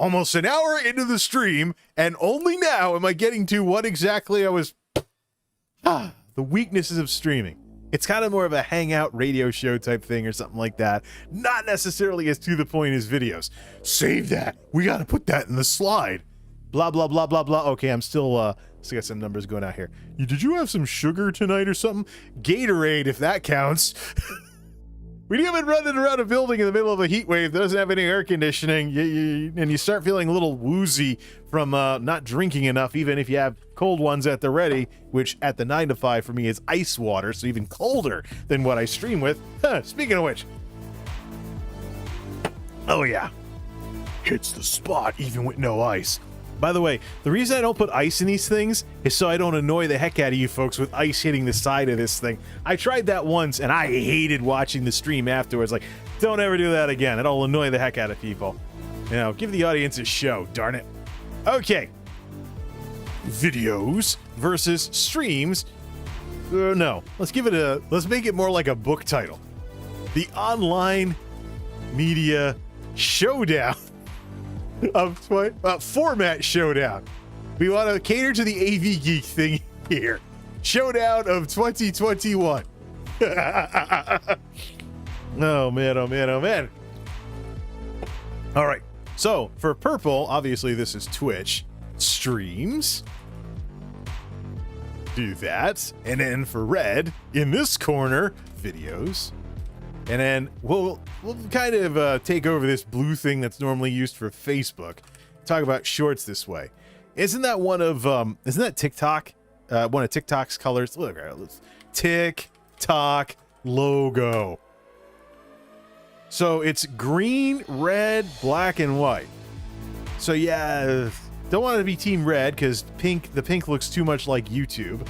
almost an hour into the stream, and only now am I getting to what exactly I was... the weaknesses of streaming. It's kind of more of a hangout radio show type thing or something like that. Not necessarily as to the point as videos. Save that. We got to put that in the slide. Blah, blah, blah, blah, blah. Okay, I'm still got some numbers going out here. Did you have some sugar tonight or something? Gatorade, if that counts. When you've been running around a building in the middle of a heat wave that doesn't have any air conditioning, and you start feeling a little woozy from not drinking enough, even if you have cold ones at the ready, which at the 9 to 5 for me is ice water, so even colder than what I stream with. Speaking of which. Oh yeah. Hits the spot even with no ice. By the way, the reason I don't put ice in these things is so I don't annoy the heck out of you folks with ice hitting the side of this thing. I tried that once, and I hated watching the stream afterwards. Like, don't ever do that again. It'll annoy the heck out of people. You know, give the audience a show, darn it. Okay. Videos versus streams. No, let's make it more like a book title. The Online Media Showdown. Format showdown. We want to cater to the AV geek thing here. Showdown of 2021. Oh man, oh man, oh man. All right. So for purple, obviously this is Twitch streams. Do that. And then for red, in this corner, videos. And then we'll kind of take over this blue thing that's normally used for Facebook. Talk about shorts this way. Isn't that one of isn't that TikTok? One of TikTok's colors. Look, TikTok logo. So it's green, red, black, and white. So yeah, don't want to be team red because the pink looks too much like YouTube.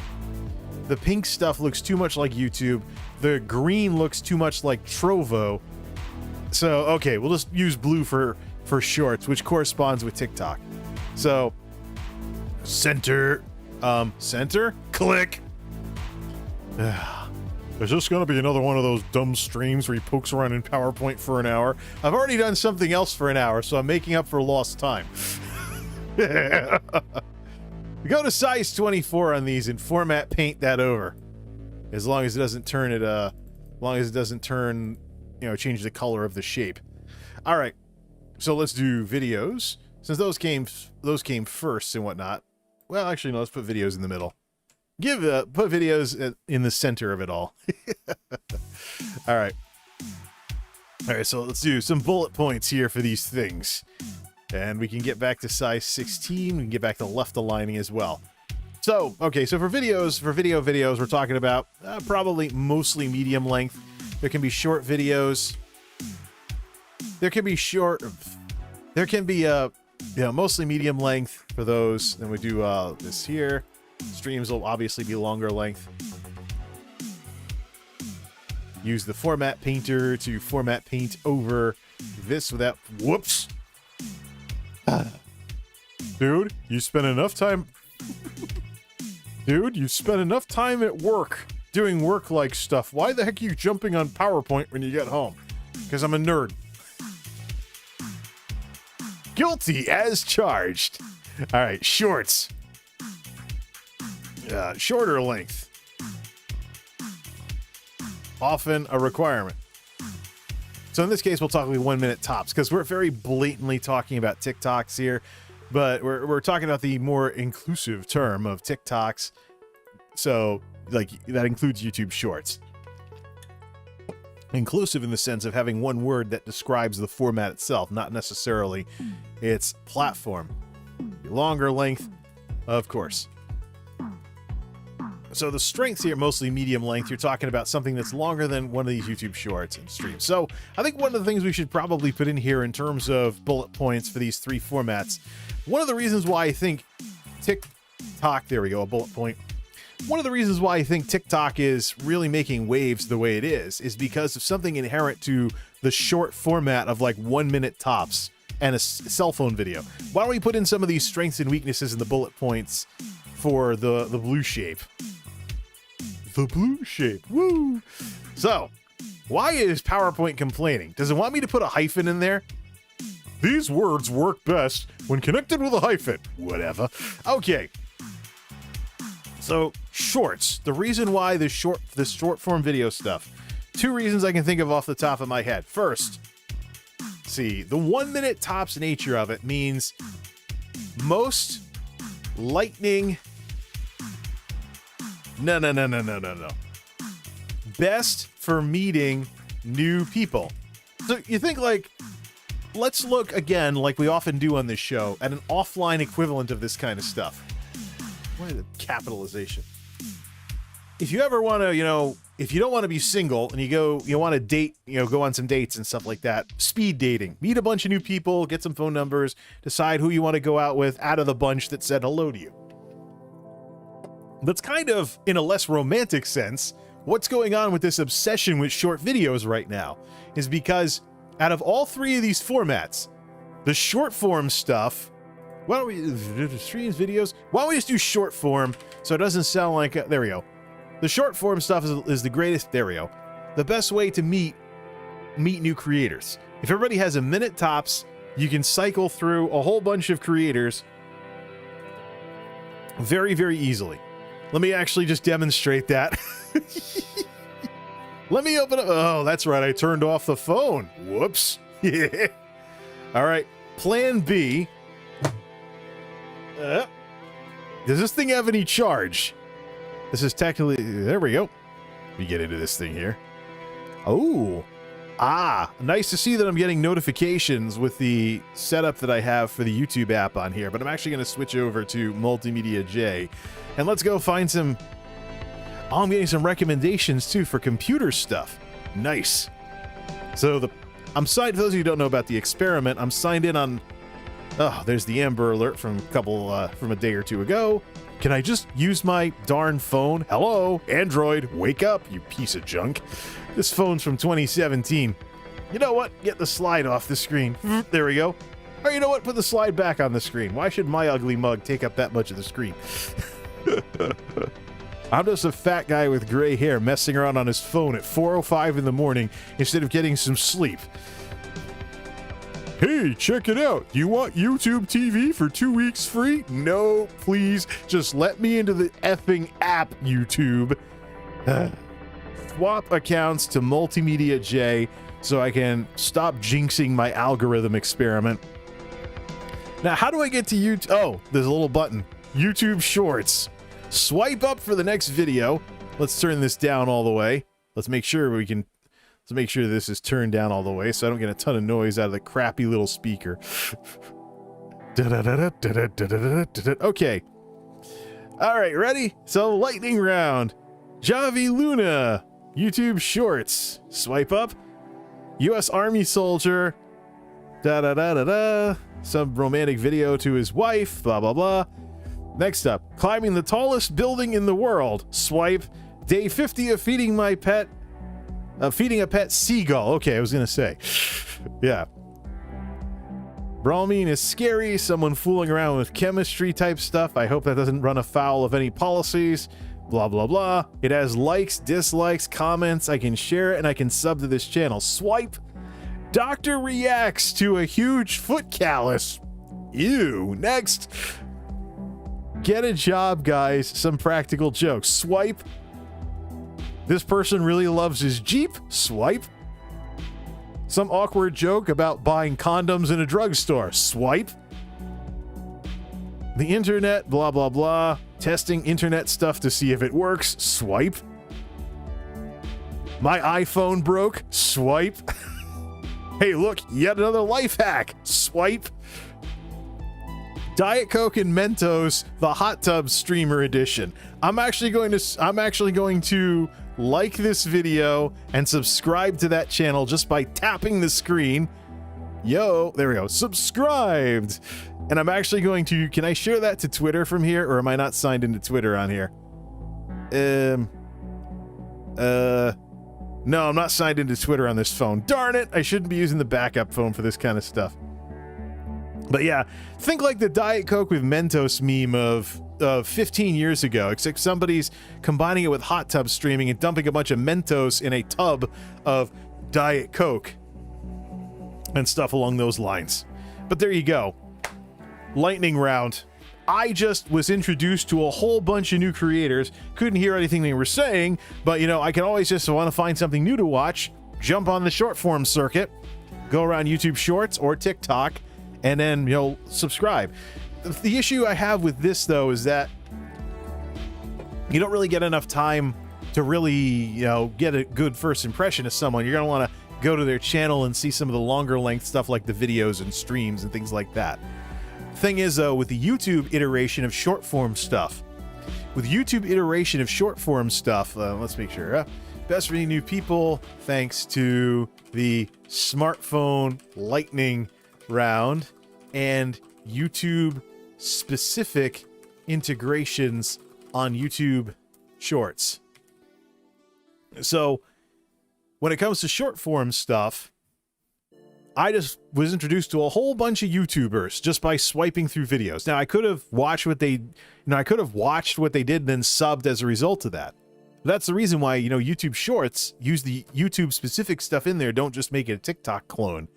The pink stuff looks too much like YouTube. The green looks too much like Trovo. So, okay, we'll just use blue for shorts, which corresponds with TikTok. So, center, click. Is this going to be another one of those dumb streams where he pokes around in PowerPoint for an hour? I've already done something else for an hour, so I'm making up for lost time. We go to size 24 on these and format paint that over. As long as it doesn't turn it, change the color of the shape. All right, so let's do videos. Since those came first and whatnot. Well, actually, no, let's put videos in the middle. Put videos in the center of it all. All right. All right, so let's do some bullet points here for these things. And we can get back to size 16. We can get back to left aligning as well. So, okay, so for videos, we're talking about probably mostly medium length. There can be short videos. There can be mostly medium length for those. Then we do this here. Streams will obviously be longer length. Use the format painter to format paint over this without, whoops. Dude, you spent enough time at work doing work-like stuff. Why the heck are you jumping on PowerPoint when you get home? Because I'm a nerd. Guilty as charged. All right, shorts. Shorter length. Often a requirement. So in this case, we'll talk about 1 minute tops because we're very blatantly talking about TikToks here. But we're talking about the more inclusive term of TikToks. So, like, that includes YouTube Shorts. Inclusive in the sense of having one word that describes the format itself, not necessarily its platform. Longer length, of course. So the strengths here, mostly medium length. You're talking about something that's longer than one of these YouTube Shorts and streams. So I think one of the things we should probably put in here in terms of bullet points for these three formats, one of the reasons why I think TikTok, there we go, a bullet point. One of the reasons why I think TikTok is really making waves the way it is because of something inherent to the short format of like 1 minute tops and a cell phone video. Why don't we put in some of these strengths and weaknesses in the bullet points for the blue shape? The blue shape, woo! So, why is PowerPoint complaining? Does it want me to put a hyphen in there? These words work best when connected with a hyphen. Whatever. Okay. So, shorts. The reason why this short form video stuff. 2 reasons I can think of off the top of my head. First, see, the 1 minute tops nature of it means most lightning. No. Best for meeting new people. So you think, like, let's look again, like we often do on this show, at an offline equivalent of this kind of stuff. Why the capitalization? If you ever want to, if you don't want to be single and you want to date, go on some dates and stuff like that, speed dating, meet a bunch of new people, get some phone numbers, decide who you want to go out with out of the bunch that said hello to you. That's kind of, in a less romantic sense, what's going on with this obsession with short videos right now, is because out of all 3 of these formats, the short form stuff, why don't we streams videos? Why don't we just do short form so it doesn't sound like there we go. The short form stuff is the greatest. There we go. The best way to meet new creators. If everybody has a minute tops, you can cycle through a whole bunch of creators very, very easily. Let me actually just demonstrate that. Let me open up. Oh, that's right. I turned off the phone. Whoops. Yeah. All right. Plan B. Does this thing have any charge? This is technically... There we go. Let me get into this thing here. Oh. Nice to see that I'm getting notifications with the setup that I have for the YouTube app on here, but I'm actually going to switch over to MultimediaJay, and let's go find some... Oh, I'm getting some recommendations, too, for computer stuff. Nice. So, I'm signed... For those of you who don't know about the experiment, I'm signed in on... Oh, there's the Amber Alert from a day or 2 ago. Can I just use my darn phone? Hello, Android, wake up, you piece of junk. This phone's from 2017. You know what? Get the slide off the screen. There we go. Or you know what? Put the slide back on the screen. Why should my ugly mug take up that much of the screen? I'm just a fat guy with gray hair messing around on his phone at 4:05 in the morning instead of getting some sleep. Hey, check it out. You want YouTube TV for 2 weeks free? No, please. Just let me into the effing app, YouTube. Swap accounts to MultimediaJay so I can stop jinxing my algorithm experiment. Now, how do I get to YouTube? Oh, there's a little button. YouTube Shorts. Swipe up for the next video. Let's turn this down all the way. Let's make sure this is turned down all the way so I don't get a ton of noise out of the crappy little speaker. Okay. All right, ready? So, lightning round. Javi Luna, YouTube Shorts. Swipe up. U.S. Army soldier. Some romantic video to his wife. Blah, blah, blah. Next up, climbing the tallest building in the world. Swipe. Day 50 of feeding my pet. Feeding a pet seagull. Okay, I was gonna say. Yeah. Bromine is scary. Someone fooling around with chemistry type stuff. I hope that doesn't run afoul of any policies. Blah, blah, blah. It has likes, dislikes, comments. I can share it and I can sub to this channel. Swipe. Doctor reacts to a huge foot callus. Ew. Next. Get a job, guys. Some practical jokes. Swipe. This person really loves his Jeep. Swipe. Some awkward joke about buying condoms in a drugstore. Swipe. The internet, blah, blah, blah. Testing internet stuff to see if it works. Swipe. My iPhone broke. Swipe. Hey, look, yet another life hack. Swipe. Diet Coke and Mentos, the hot tub streamer edition. I'm actually going to like this video and subscribe to that channel just by tapping the screen. Yo, there we go. Subscribed. And I'm actually going to, can I share that to Twitter from here, or am I not signed into Twitter on here? No, I'm not signed into Twitter on this phone. Darn it, I shouldn't be using the backup phone for this kind of stuff. But yeah, think like the Diet Coke with Mentos meme of 15 years ago, except somebody's combining it with hot tub streaming and dumping a bunch of Mentos in a tub of Diet Coke and stuff along those lines. But there you go. Lightning round. I just was introduced to a whole bunch of new creators. Couldn't hear anything they were saying, but, you know, I can always just want to find something new to watch. Jump on the short form circuit. Go around YouTube Shorts or TikTok, and then, you know, subscribe. The issue I have with this, though, is that you don't really get enough time to really, you know, get a good first impression of someone. You're going to want to go to their channel and see some of the longer length stuff like the videos and streams and things like that. Thing is, though, with the YouTube iteration of short form stuff, let's make sure, best for any new people, thanks to the smartphone lightning round and YouTube specific integrations on YouTube Shorts. So when it comes to short form stuff, I just was introduced to a whole bunch of YouTubers just by swiping through videos. Now, I could have watched what they, did and then subbed as a result of that. That's the reason why, you know, YouTube Shorts use the YouTube specific stuff in there. Don't just make it a TikTok clone.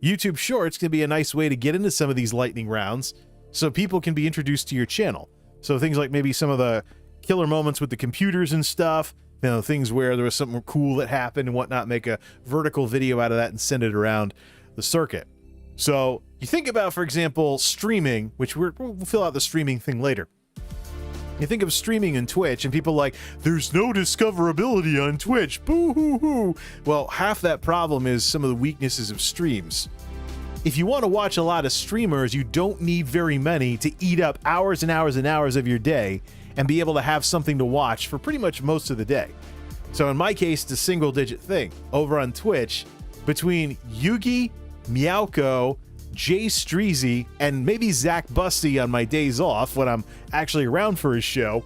YouTube Shorts can be a nice way to get into some of these lightning rounds so people can be introduced to your channel. So things like maybe some of the killer moments with the computers and stuff, you know, things where there was something cool that happened and whatnot, make a vertical video out of that and send it around the circuit. So you think about, for example, streaming, which we'll fill out the streaming thing later. You think of streaming in Twitch and people like, there's no discoverability on Twitch, boo-hoo-hoo. Well, half that problem is some of the weaknesses of streams. If you want to watch a lot of streamers, you don't need very many to eat up hours and hours and hours of your day and be able to have something to watch for pretty much most of the day. So in my case, it's a single digit thing. Over on Twitch, between Yugi, Meowko, Jay Streezy, and maybe Zach Busty on my days off when I'm actually around for his show,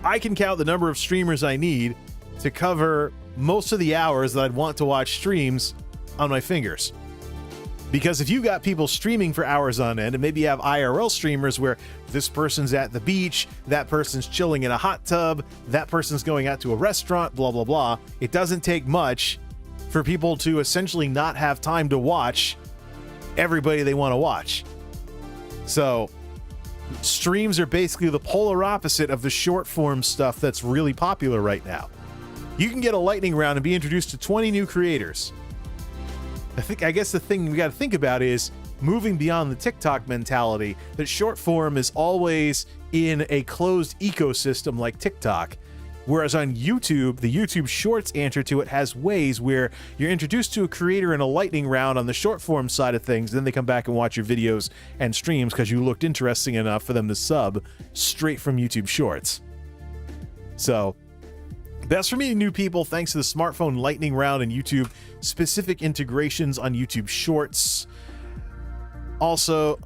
I can count the number of streamers I need to cover most of the hours that I'd want to watch streams on my fingers. Because if you got people streaming for hours on end, and maybe you have IRL streamers where this person's at the beach, that person's chilling in a hot tub, that person's going out to a restaurant, blah, blah, blah, it doesn't take much for people to essentially not have time to watch everybody they want to watch. So streams are basically the polar opposite of the short form stuff that's really popular right now. You can get a lightning round and be introduced to 20 new creators. I guess the thing we got to think about is moving beyond the TikTok mentality that short form is always in a closed ecosystem like TikTok. Whereas on YouTube, the YouTube Shorts answer to it has ways where you're introduced to a creator in a lightning round on the short form side of things, then they come back and watch your videos and streams because you looked interesting enough for them to sub straight from YouTube Shorts. So best for meeting new people, thanks to the smartphone lightning round and YouTube specific integrations on YouTube Shorts. Also,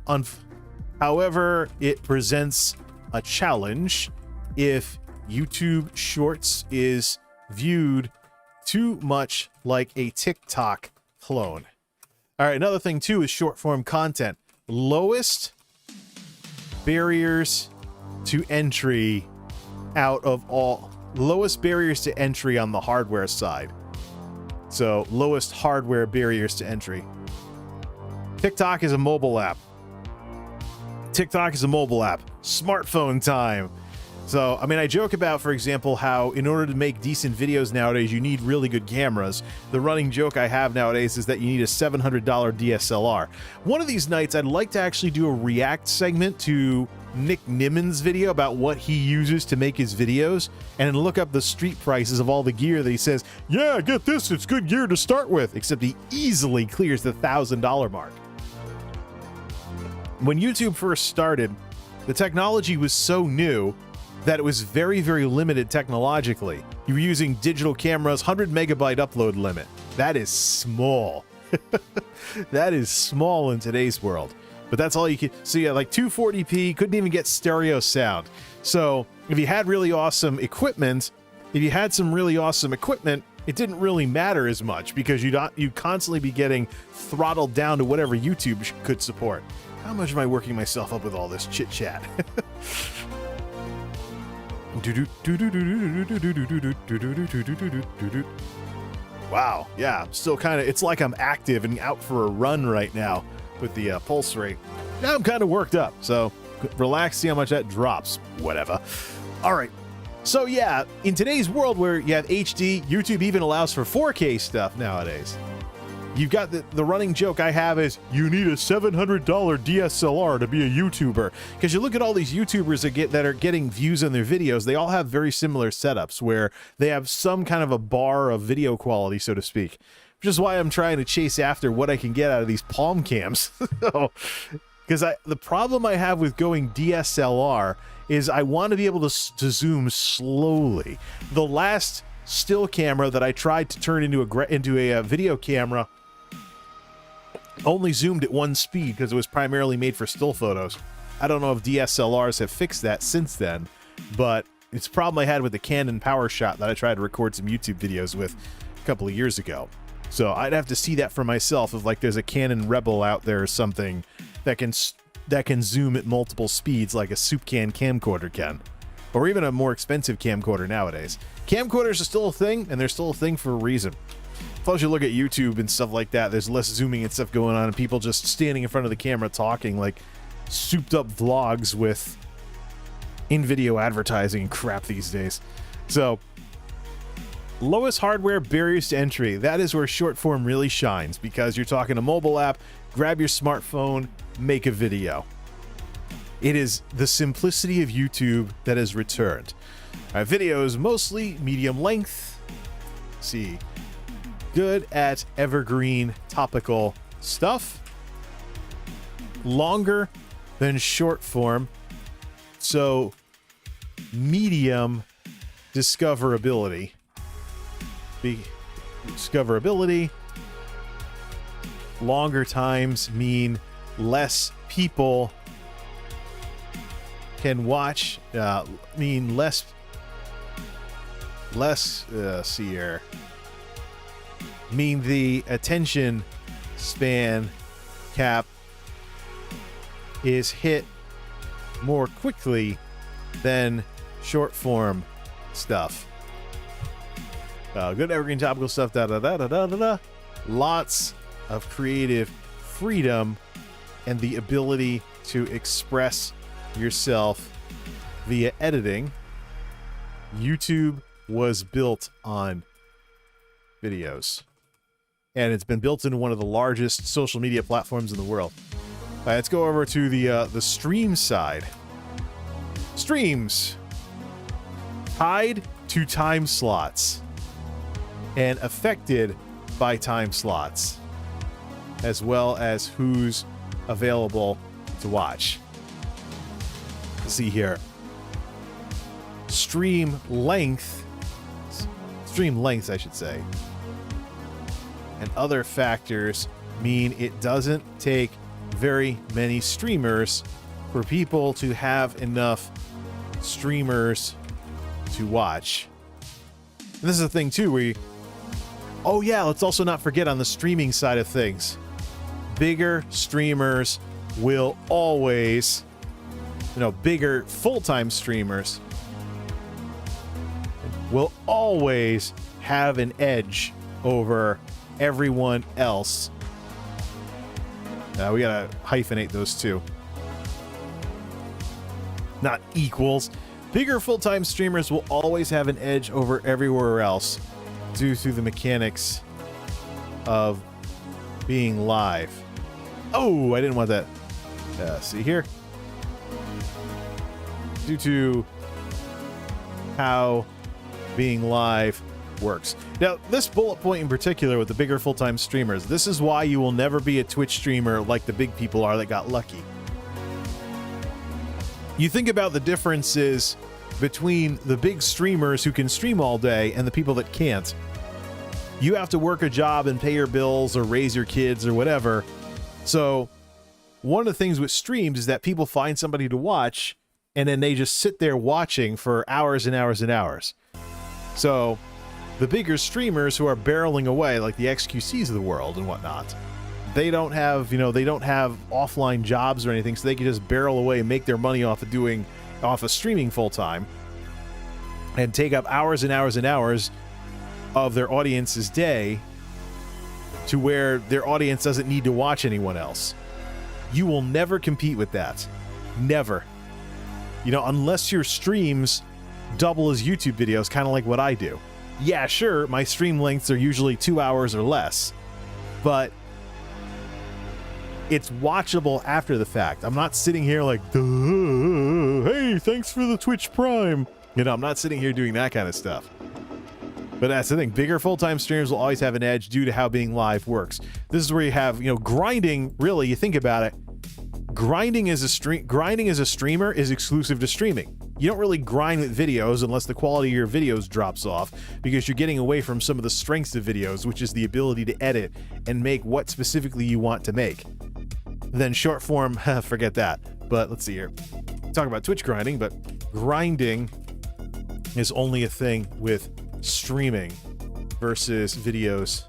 however, it presents a challenge if YouTube Shorts is viewed too much like a TikTok clone. All right, another thing too is short form content. Lowest barriers to entry lowest barriers to entry on the hardware side. So lowest hardware barriers to entry. TikTok is a mobile app. Smartphone time. So, I mean, I joke about, for example, how in order to make decent videos nowadays, you need really good cameras. The running joke I have nowadays is that you need a $700 DSLR. One of these nights, I'd like to actually do a react segment to Nick Nimmin's video about what he uses to make his videos, and then look up the street prices of all the gear that he says, yeah, get this, it's good gear to start with, except he easily clears the $1,000 mark. When YouTube first started, the technology was so new that it was very, very limited technologically. You were using digital cameras, 100 megabyte upload limit. That is small. That is small in today's world. But that's all you could see. Yeah, like 240p, couldn't even get stereo sound. So if you had really awesome equipment, it didn't really matter as much because you'd constantly be getting throttled down to whatever YouTube could support. How much am I working myself up with all this chit chat? Wow. Yeah, I'm still kind of, it's like I'm active and out for a run right now with the pulse rate. Now I'm kind of worked up, so relax, see how much that drops. Whatever. All right. So yeah, in today's world where you have HD, YouTube even allows for 4K stuff nowadays. You've got the running joke I have is, you need a $700 DSLR to be a YouTuber. Because you look at all these YouTubers that are getting views on their videos, they all have very similar setups where they have some kind of a bar of video quality, so to speak. Which is why I'm trying to chase after what I can get out of these palm cams. Because the problem I have with going DSLR is I want to be able to zoom slowly. The last still camera that I tried to turn into a video camera only zoomed at one speed because it was primarily made for still photos. I don't know if DSLRs have fixed that since then, but it's a problem I had with the Canon PowerShot that I tried to record some YouTube videos with a couple of years ago. So I'd have to see that for myself if like there's a Canon Rebel out there or something that can zoom at multiple speeds like a soup can camcorder can, or even a more expensive camcorder nowadays. Camcorders are still a thing, and they're still a thing for a reason. Plus, you look at YouTube and stuff like that, there's less zooming and stuff going on, and people just standing in front of the camera talking like souped up vlogs with in-video advertising and crap these days. So, lowest hardware barriers to entry. That is where Shortform really shines, because you're talking a mobile app, grab your smartphone, make a video. It is the simplicity of YouTube that has returned. Videos mostly medium length. Let's see, good at evergreen topical stuff. Longer than short form. So medium discoverability. Discoverability. Longer times mean less people can watch, mean less see here, mean the attention span cap is hit more quickly than short form stuff. Good evergreen topical stuff, lots of creative freedom and the ability to express yourself via editing. YouTube was built on videos, and it's been built into one of the largest social media platforms in the world. Let's go over to the stream side. Streams tied to time slots and affected by time slots, as well as who's available to watch. Let's see here. Stream lengths, I should say, and other factors mean it doesn't take very many streamers for people to have enough streamers to watch. And this is the thing too, oh yeah, let's also not forget on the streaming side of things, bigger streamers will always, bigger full-time streamers will always have an edge over everyone else. We gotta hyphenate those two. Not equals. Bigger full-time streamers will always have an edge over everywhere else due to the mechanics of being live. Oh, I didn't want that. See here? Due to how being live works. Now, this bullet point in particular with the bigger full-time streamers, this is why you will never be a Twitch streamer like the big people are that got lucky. You think about the differences between the big streamers who can stream all day and the people that can't. You have to work a job and pay your bills or raise your kids or whatever. So one of the things with streams is that people find somebody to watch and then they just sit there watching for hours and hours and hours. So the bigger streamers who are barreling away, like the XQCs of the world and whatnot, they don't have, they don't have offline jobs or anything, so they can just barrel away and make their money off of streaming full time and take up hours and hours and hours of their audience's day to where their audience doesn't need to watch anyone else. You will never compete with that. Never. You know, unless your streams double as YouTube videos, kind of like what I do. Yeah, sure, my stream lengths are usually 2 hours or less, but it's watchable after the fact. I'm not sitting here like, hey, thanks for the Twitch Prime. You know, I'm not sitting here doing that kind of stuff. But that's the thing. Bigger full-time streamers will always have an edge due to how being live works. This is where you have, you know, grinding. Really, you think about it. Grinding as a streamer is exclusive to streaming. You don't really grind with videos unless the quality of your videos drops off, because you're getting away from some of the strengths of videos, which is the ability to edit and make what specifically you want to make. Then short form, forget that. But let's see here. Talk about Twitch grinding, but grinding is only a thing with streaming versus videos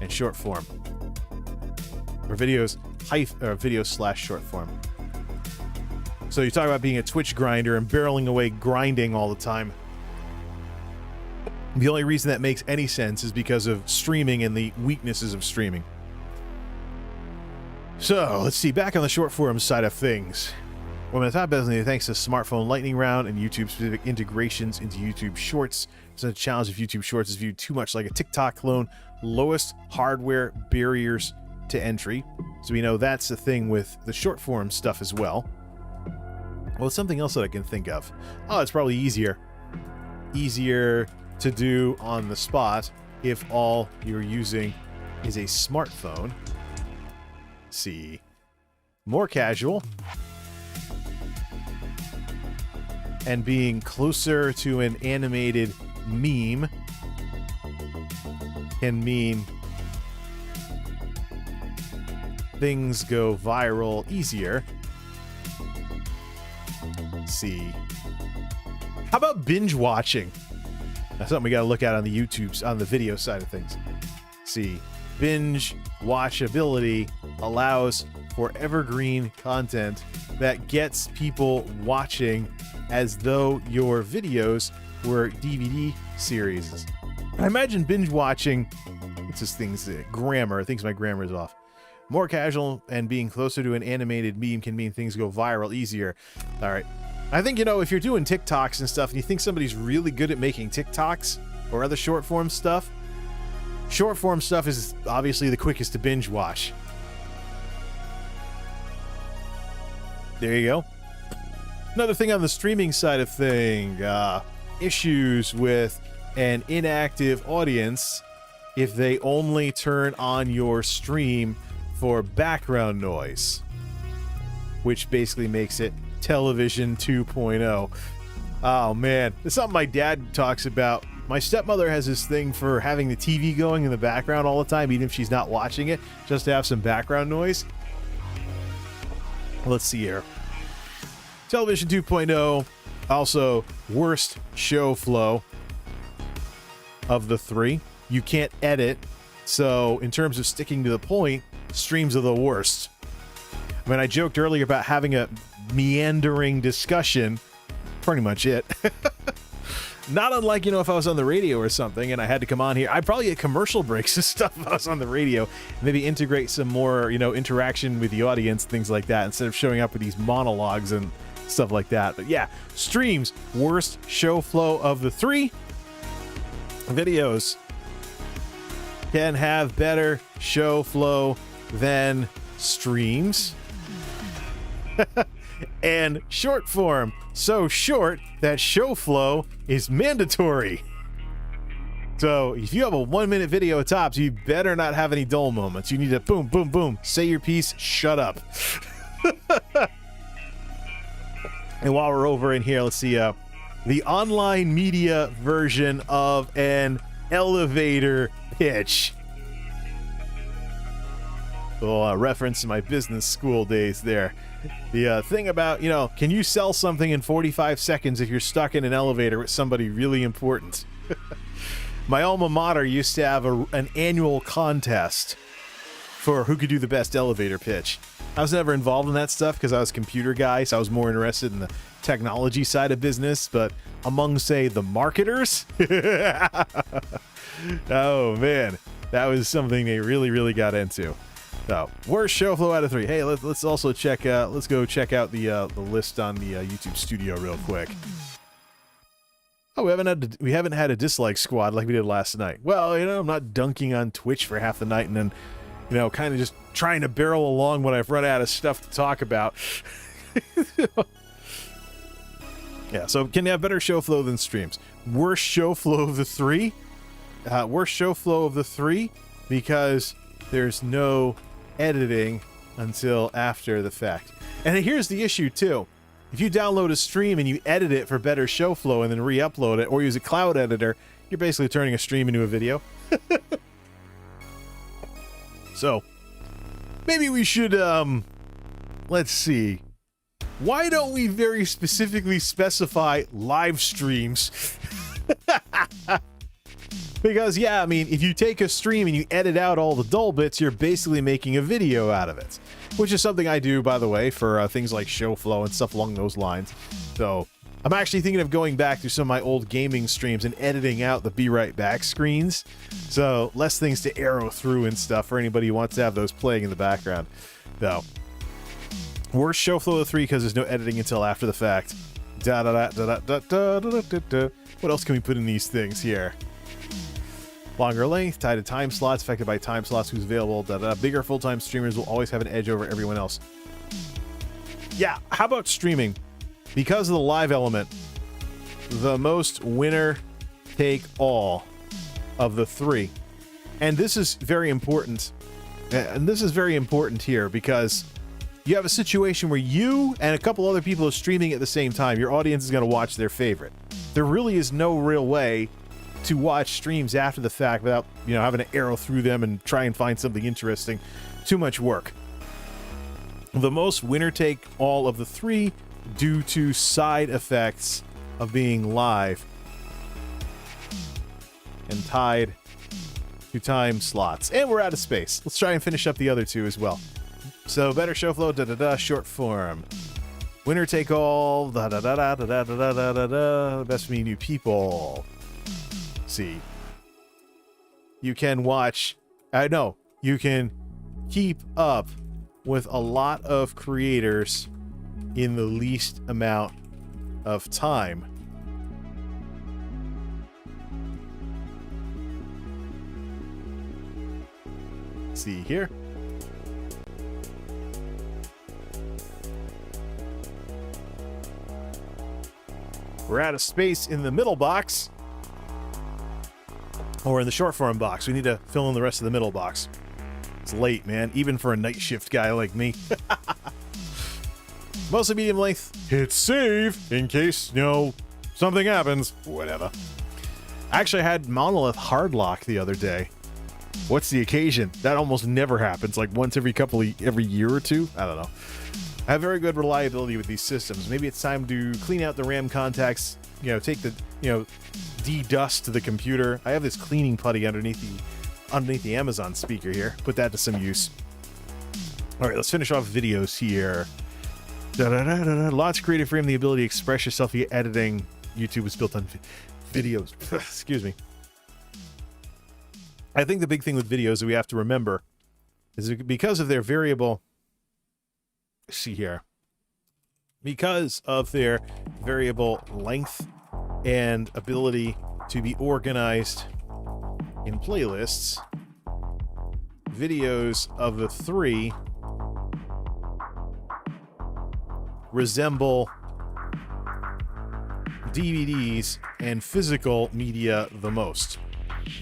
and short form, or videos slash short form. So you talk about being a Twitch grinder and barreling away grinding all the time. The only reason that makes any sense is because of streaming and the weaknesses of streaming. So let's see, back on the short form side of things. Well, my top business, thanks to smartphone lightning round and YouTube specific integrations into YouTube Shorts. It's a challenge if YouTube Shorts is viewed too much like a TikTok clone. Lowest hardware barriers to entry. So we know that's the thing with the short form stuff as well. Well, it's something else that I can think of. Oh, it's probably easier to do on the spot if all you're using is a smartphone. Let's see, more casual and being closer to an animated meme can mean things go viral easier. Let's see. How about binge watching? That's something we got to look at on the YouTube's, on the video side of things. Let's see. Binge watchability allows for evergreen content that gets people watching as though your videos were DVD series. I imagine binge watching, it's just things, grammar, I think my grammar is off. More casual and being closer to an animated meme can mean things go viral easier. All right. I think, you know, if you're doing TikToks and stuff and you think somebody's really good at making TikToks or other short form stuff is obviously the quickest to binge watch. There you go. Another thing on the streaming side of thing, issues with an inactive audience if they only turn on your stream for background noise, which basically makes it television 2.0. Oh man, it's something my dad talks about. My stepmother has this thing for having the TV going in the background all the time, even if she's not watching it, just to have some background noise. Let's see here. Television 2.0, also worst show flow of the three. You can't edit, so in terms of sticking to the point, streams are the worst. I mean, I joked earlier about having a meandering discussion. Pretty much it. Not unlike, you know, if I was on the radio or something and I had to come on here, I'd probably get commercial breaks and stuff if I was on the radio. Maybe integrate some more, you know, interaction with the audience, things like that, instead of showing up with these monologues and stuff like that. But yeah, streams, worst show flow of the three. Videos can have better show flow than streams. And short form, so short that show flow is mandatory. So if you have a 1 minute video at tops, you better not have any dull moments. You need to boom, boom, boom, say your piece, shut up. And while we're over in here, let's see the online media version of an elevator pitch. Well, reference to my business school days there. The thing about, you know, can you sell something in 45 seconds if you're stuck in an elevator with somebody really important? My alma mater used to have an annual contest for who could do the best elevator pitch. I was never involved in that stuff because I was a computer guy, so I was more interested in the technology side of business. But among, say, the marketers, oh man, that was something they really got into. So, worst show flow out of 3. Hey, let's also check out. Let's go check out the list on the YouTube Studio real quick. Oh, we haven't had a dislike squad like we did last night. Well, I'm not dunking on Twitch for half the night and then, kind of just trying to barrel along when I've run out of stuff to talk about. Yeah, so can you have better show flow than streams? Worst show flow of the 3? Worst show flow of the 3 because there's no editing until after the fact. And here's the issue too. If you download a stream and you edit it for better show flow and then re-upload it or use a cloud editor, you're basically turning a stream into a video. So, maybe we should, let's see. Why don't we very specifically specify live streams? Because, yeah, I mean, if you take a stream and you edit out all the dull bits, you're basically making a video out of it. Which is something I do, by the way, for things like show flow and stuff along those lines. So, I'm actually thinking of going back through some of my old gaming streams and editing out the be right back screens. So, less things to arrow through and stuff for anybody who wants to have those playing in the background. So, worst show flow of 3 because there's no editing until after the fact. What else can we put in these things here? Longer length, tied to time slots, affected by time slots, who's available. Bigger full-time streamers will always have an edge over everyone else. Yeah, how about streaming? Because of the live element, the most winner take all of the 3. And this is very important. And this is very important here because you have a situation where you and a couple other people are streaming at the same time. Your audience is going to watch their favorite. There really is no real way to watch streams after the fact without, having to arrow through them and try and find something interesting. Too much work. The most winner take all of the 3 due to side effects of being live and tied to time slots. And we're out of space. Let's try and finish up the other 2 as well. So better show flow, short form. Winner take all, best me new people. See, you can watch, you can keep up with a lot of creators in the least amount of time. See here. We're out of space in the middle box. Or in the short form box. We need to fill in the rest of the middle box. It's late, man. Even for a night shift guy like me. Mostly medium length. Hit save in case, something happens. Whatever. I actually had Monolith hardlock the other day. What's the occasion? That almost never happens. Like once every year or two. I don't know. I have very good reliability with these systems. Maybe it's time to clean out the RAM contacts. Take the, de-dust to the computer. I have this cleaning putty underneath the Amazon speaker here. Put that to some use. All right, let's finish off videos here. Lots of creative freedom, the ability to express yourself via editing. YouTube is built on videos. Excuse me. I think the big thing with videos that we have to remember is because of their variable. See here. Because of their variable length and ability to be organized in playlists, videos of the 3 resemble DVDs and physical media the most.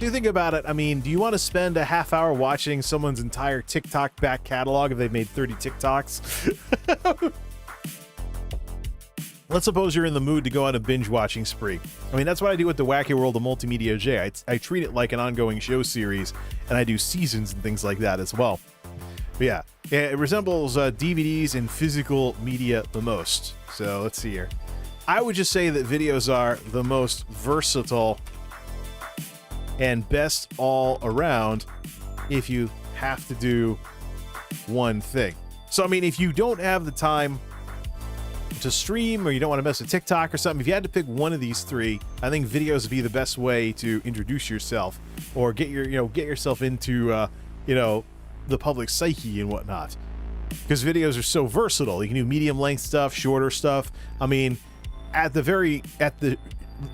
Do you think about it? I mean, do you want to spend a half hour watching someone's entire TikTok back catalog if they've made 30 TikToks? Let's suppose you're in the mood to go on a binge watching spree. I mean, that's what I do with the Wacky World of MultimediaJay. I treat it like an ongoing show series, and I do seasons and things like that as well. But yeah, it resembles DVDs and physical media the most. So let's see here. I would just say that videos are the most versatile and best all around if you have to do one thing. So, I mean, if you don't have the time to stream, or you don't want to mess with TikTok or something, if you had to pick one of these three, I think videos would be the best way to introduce yourself or get yourself into, the public psyche and whatnot. Because videos are so versatile. You can do medium length stuff, shorter stuff. I mean,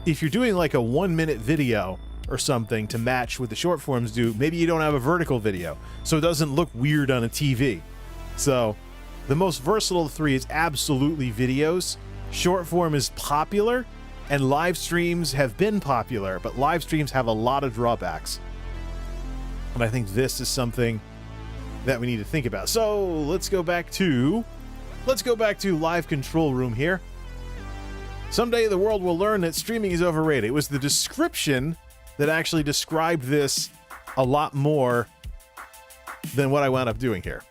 if you're doing like a 1 minute video or something to match what the short forms do, maybe you don't have a vertical video, so it doesn't look weird on a TV. So the most versatile of the three is absolutely videos. Short form is popular, and live streams have been popular, but live streams have a lot of drawbacks. And I think this is something that we need to think about. So let's go back to live control room here. Someday the world will learn that streaming is overrated. It was the description that actually described this a lot more than what I wound up doing here.